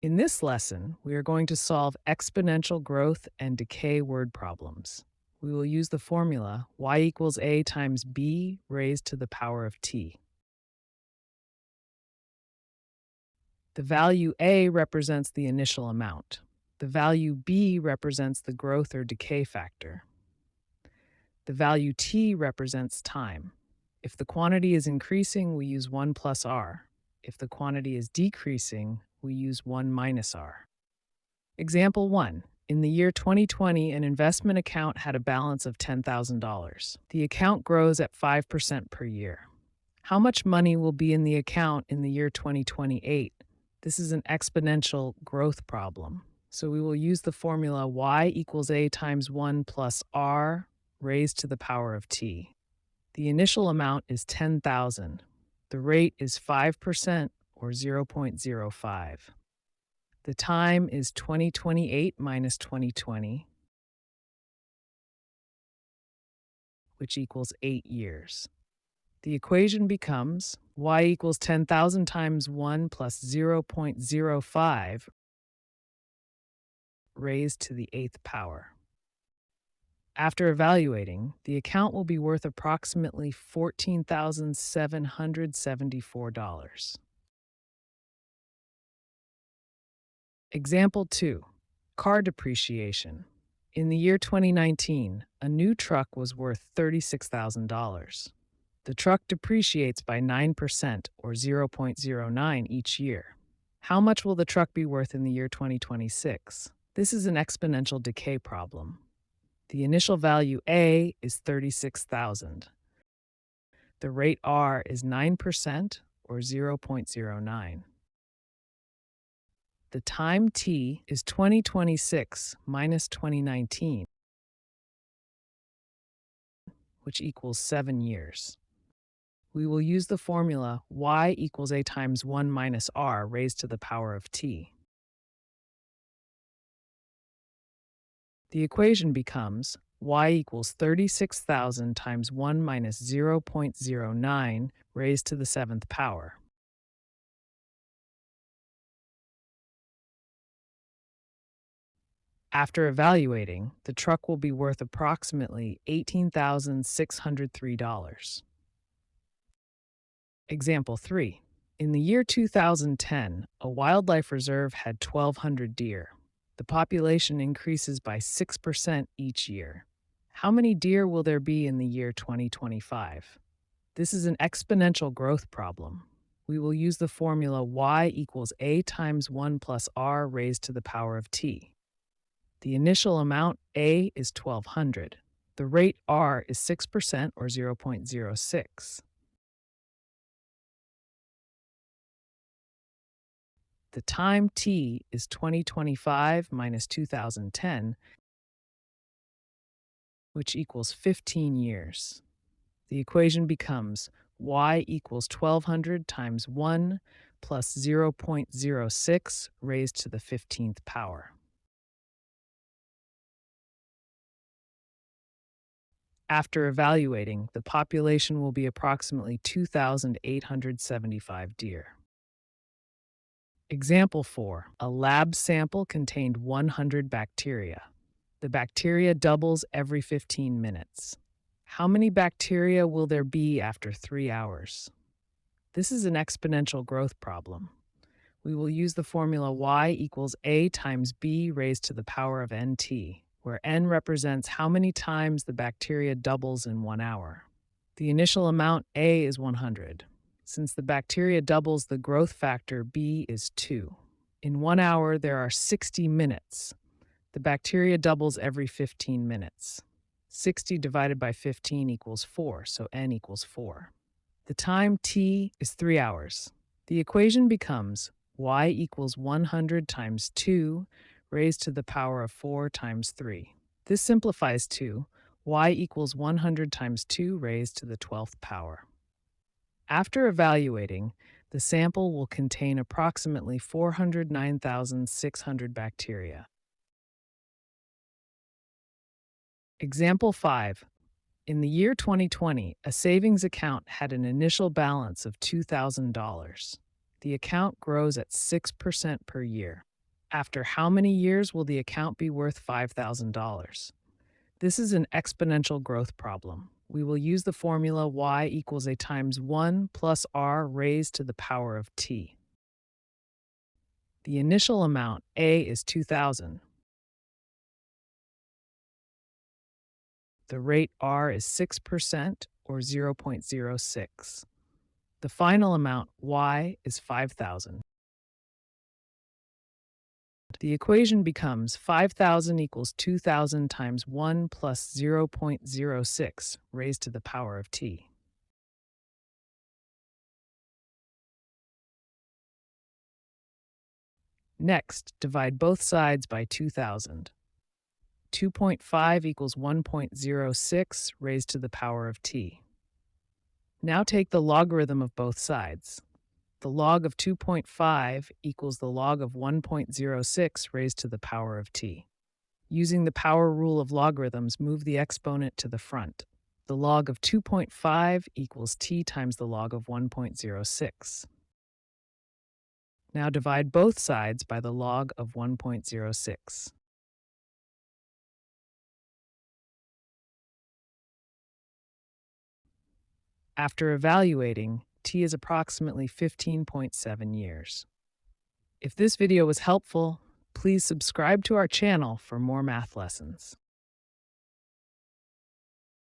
In this lesson, we are going to solve exponential growth and decay word problems. We will use the formula y equals a times b raised to the power of t. The value a represents the initial amount. The value b represents the growth or decay factor. The value t represents time. If the quantity is increasing, we use 1 plus r. If the quantity is decreasing, we use 1 minus r. Example 1. In the year 2020, an investment account had a balance of $10,000. The account grows at 5% per year. How much money will be in the account in the year 2028? This is an exponential growth problem. So we will use the formula y equals a times 1 plus r raised to the power of t. The initial amount is 10,000. The rate is 5% or 0.05. The time is 2028 minus 2020, which equals 8 years. The equation becomes y equals 10,000 times 1 plus 0.05 raised to the 8th power. After evaluating, the account will be worth approximately $14,774. Example 2. Car depreciation. In the year 2019, a new truck was worth $36,000. The truck depreciates by 9% or 0.09 each year. How much will the truck be worth in the year 2026? This is an exponential decay problem. The initial value A is 36,000. The rate R is 9% or 0.09. The time t is 2026 minus 2019, which equals 7 years. We will use the formula y equals a times 1 minus r raised to the power of t. The equation becomes y equals 36,000 times 1 minus 0.09 raised to the 7th power. After evaluating, the truck will be worth approximately $18,603. Example 3. In the year 2010, a wildlife reserve had 1,200 deer. The population increases by 6% each year. How many deer will there be in the year 2025? This is an exponential growth problem. We will use the formula y equals a times 1 plus r raised to the power of t. The initial amount A is 1,200. The rate R is 6% or 0.06. The time t is 2025 minus 2010, which equals 15 years. The equation becomes y equals 1,200 times 1 plus 0.06 raised to the 15th power. After evaluating, the population will be approximately 2,875 deer. Example 4. A lab sample contained 100 bacteria. The bacteria doubles every 15 minutes. How many bacteria will there be after 3 hours? This is an exponential growth problem. We will use the formula y equals a times b raised to the power of nt, where n represents how many times the bacteria doubles in 1 hour. The initial amount A is 100. Since the bacteria doubles, the growth factor B is 2. In 1 hour, there are 60 minutes. The bacteria doubles every 15 minutes. 60 divided by 15 equals 4, so n equals 4. The time t is 3 hours. The equation becomes y equals 100 times 2 raised to the power of 4 times 3. This simplifies to y equals 100 times 2 raised to the 12th power. After evaluating, the sample will contain approximately 409,600 bacteria. Example 5. In the year 2020, a savings account had an initial balance of $2,000. The account grows at 6% per year. After how many years will the account be worth $5,000? This is an exponential growth problem. We will use the formula y equals a times 1 plus r raised to the power of t. The initial amount, A, is 2,000. The rate r is 6% or 0.06. The final amount, y, is 5,000. The equation becomes 5,000 equals 2,000 times 1 plus 0.06 raised to the power of t. Next, divide both sides by 2,000. 2.5 equals 1.06 raised to the power of t. Now take the logarithm of both sides. The log of 2.5 equals the log of 1.06 raised to the power of t. Using the power rule of logarithms, move the exponent to the front. The log of 2.5 equals t times the log of 1.06. Now divide both sides by the log of 1.06. After evaluating, t is approximately 15.7 years. If this video was helpful, please subscribe to our channel for more math lessons.